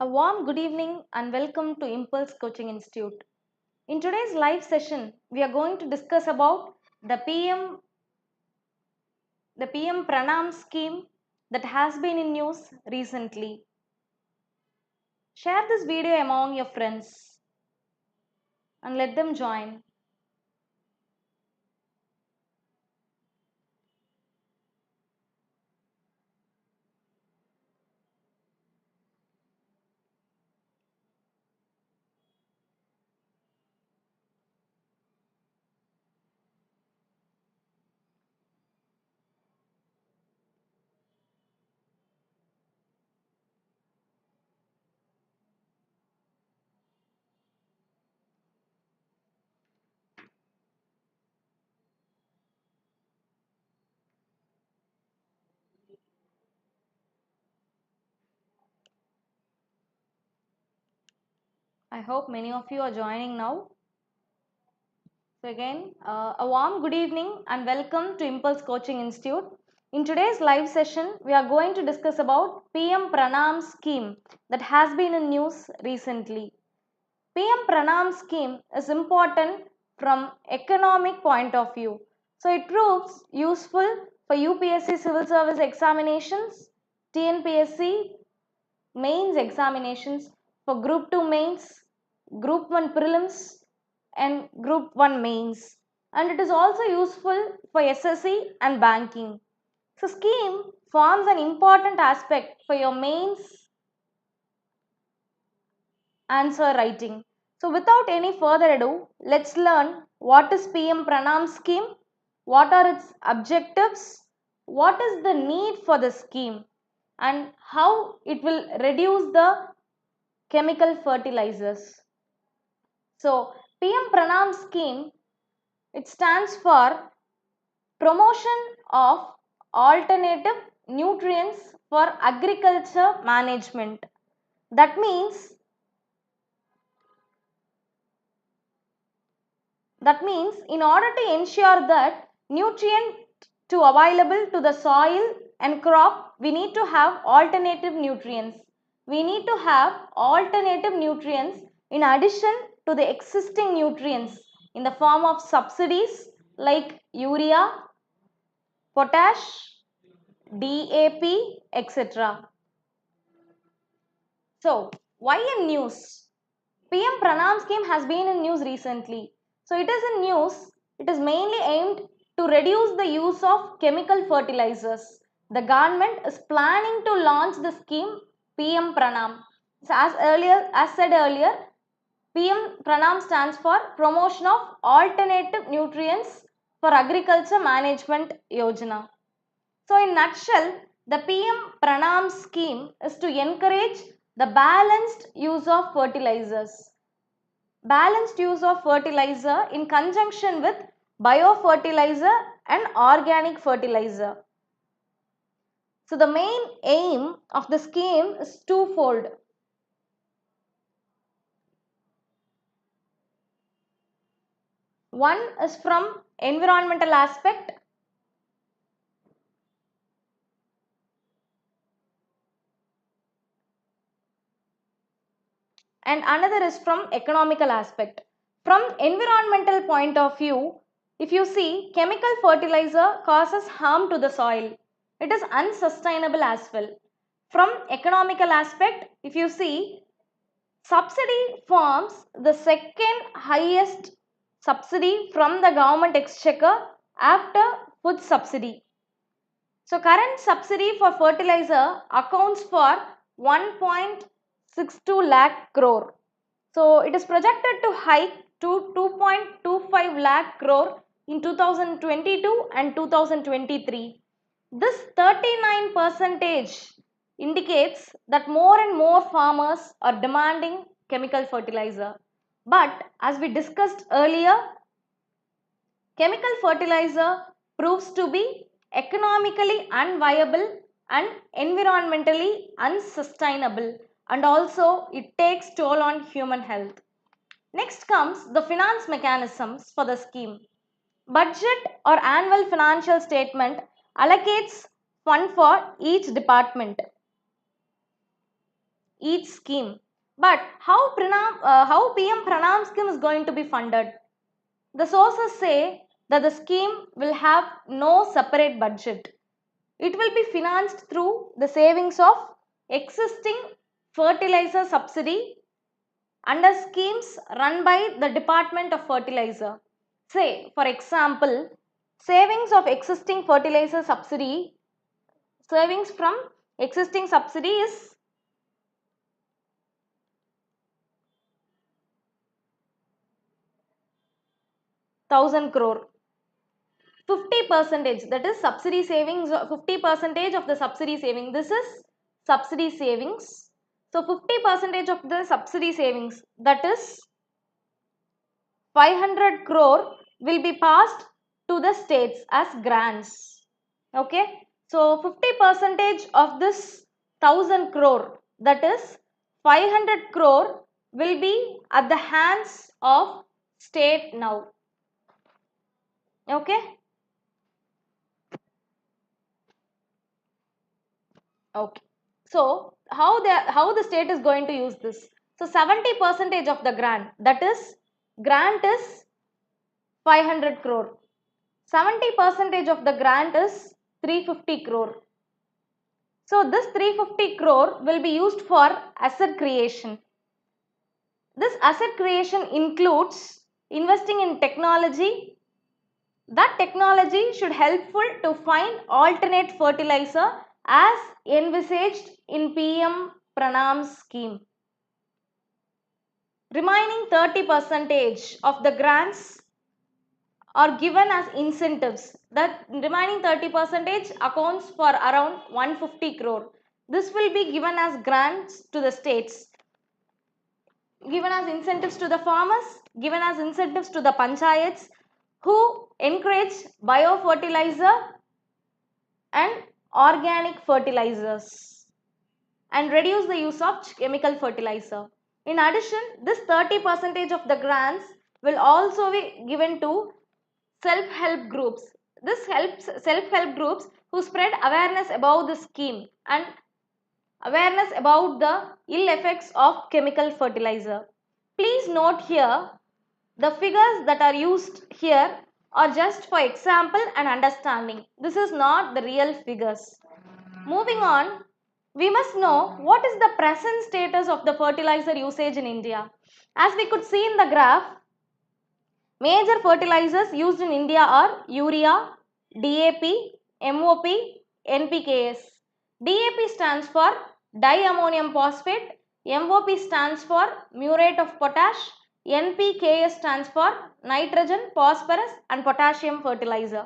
A warm good evening and welcome to Impulse Coaching Institute. In today's live session, we are going to discuss about the PM PRANAM scheme that has been in news recently. Share this video among your friends and let them join. I hope many of you are joining now. So again, a warm good evening and welcome to Impulse Coaching Institute. In today's live session, we are going to discuss about PM PRANAM scheme that has been in news recently. PM PRANAM scheme is important from economic point of view. So it proves useful for UPSC civil service examinations, TNPSC mains examinations, for Group 2 mains, Group 1 prelims and Group 1 mains. And it is also useful for SSC and banking. So scheme forms an important aspect for your mains answer writing. So without any further ado, let's learn what is PM PRANAM scheme, what are its objectives, what is the need for the scheme and how it will reduce the chemical fertilizers. So PM PRANAM scheme, it stands for promotion of alternative nutrients for agriculture management. That means in order to ensure that nutrient to available to the soil and crop, we need to have alternative nutrients. We need to have alternative nutrients in addition to the existing nutrients in the form of subsidies like urea, potash, DAP, etc. So, why in news? PM PRANAM scheme has been in news recently. So it is in news, it is mainly aimed to reduce the use of chemical fertilizers. The government is planning to launch the scheme PM PRANAM. So as said earlier, PM PRANAM stands for Promotion of Alternative Nutrients for Agriculture Management Yojana. So in nutshell, the PM PRANAM scheme is to encourage the balanced use of fertilizers. Balanced use of fertilizer in conjunction with biofertilizer and organic fertilizer. So the main aim of the scheme is twofold. One is from environmental aspect and another is from economical aspect. From environmental point of view, if you see, chemical fertilizer causes harm to the soil. It is unsustainable as well. From economical aspect, if you see, subsidy forms the second highest subsidy from the government exchequer after food subsidy. So current subsidy for fertilizer accounts for 1.62 lakh crore. So it is projected to hike to 2.25 lakh crore in 2022 and 2023. This 39% indicates that more and more farmers are demanding chemical fertilizer. But as we discussed earlier, chemical fertilizer proves to be economically unviable and environmentally unsustainable, and also it takes toll on human health. Next comes the finance mechanisms for the scheme. Budget or annual financial statement allocates fund for each department. each scheme. But how PM Pranam scheme is going to be funded? The sources say that the scheme will have no separate budget. It will be financed through the savings of existing fertilizer subsidy under schemes run by the Department of Fertilizer. Say, for example, savings of existing fertilizer subsidy, savings from existing subsidy is 1000 crore. 50%, that is subsidy savings, 50% of the subsidy saving. This is subsidy savings. So 50% of the subsidy savings, that is 500 crore, will be passed to the states as grants. Okay. So 50% of this 1000 crore, that is 500 crore, will be at the hands of state now. Okay. Okay. So how the state is going to use this? So 70% of the grant, that is grant is 500 crore. 70% of the grant is 350 crore. So this 350 crore will be used for asset creation. This asset creation includes investing in technology. That technology should helpful to find alternate fertilizer as envisaged in PM Pranam scheme. Remaining 30% of the grants are given as incentives. That remaining 30% accounts for around 150 crore. This will be given as grants to the states, given as incentives to the farmers, given as incentives to the panchayats who encourage biofertilizer and organic fertilizers and reduce the use of chemical fertilizer. In addition, this 30% of the grants will also be given to self-help groups. This helps self-help groups who spread awareness about the scheme and awareness about the ill effects of chemical fertilizer. Please note here, the figures that are used here are just for example and understanding. This is not the real figures. Moving on, we must know what is the present status of the fertilizer usage in India. As we could see in the graph, major fertilizers used in India are urea, DAP, MOP, NPKs. DAP stands for diammonium phosphate, MOP stands for muriate of potash, NPKs stands for nitrogen, phosphorus and potassium fertilizer.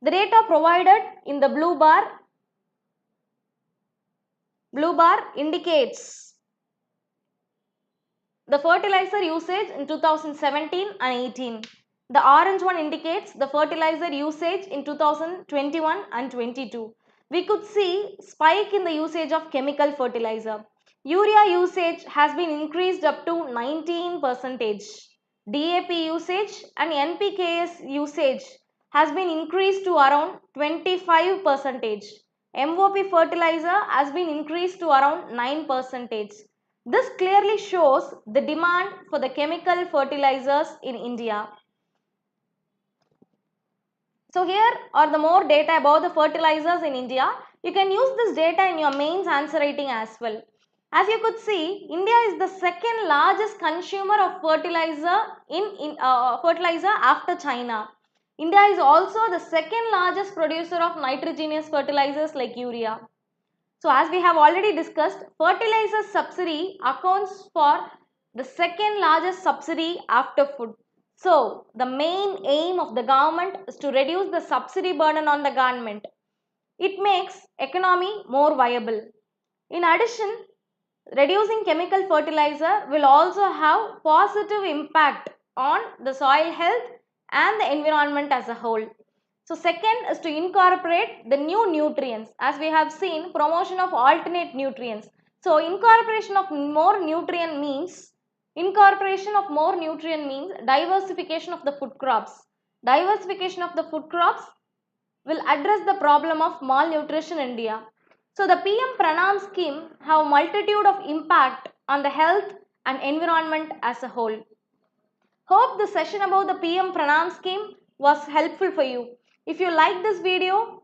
The data provided in the blue bar indicates the fertilizer usage in 2017 and 18. The orange one indicates the fertilizer usage in 2021 and 22. We could see spike in the usage of chemical fertilizer. Urea usage has been increased up to 19%. DAP usage and NPKs usage has been increased to around 25%. MOP fertilizer has been increased to around 9%. This clearly shows the demand for the chemical fertilizers in India. So here are the more data about the fertilizers in India. You can use this data in your mains answer writing as well. As you could see, India is the second largest consumer of fertilizer fertilizer after China. India is also the second largest producer of nitrogenous fertilizers like urea. So as we have already discussed, fertilizer subsidy accounts for the second largest subsidy after food. So the main aim of the government is to reduce the subsidy burden on the government. It makes economy more viable. In addition, reducing chemical fertilizer will also have positive impact on the soil health and the environment as a whole. So second is to incorporate the new nutrients. As we have seen, promotion of alternate nutrients. So incorporation of more nutrient means diversification of the food crops. Diversification of the food crops will address the problem of malnutrition in India. So the PM PRANAM scheme have multitude of impact on the health and environment as a whole. Hope the session about the PM PRANAM scheme was helpful for you. If you like this video,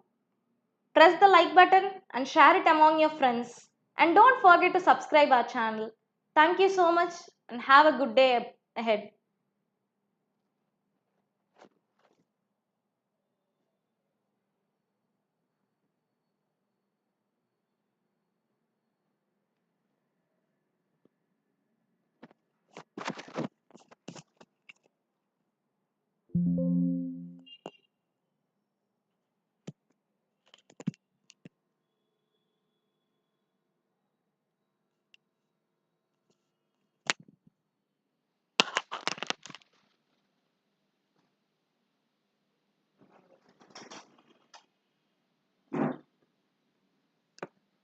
press the like button and share it among your friends. And don't forget to subscribe our channel. Thank you so much and have a good day ahead.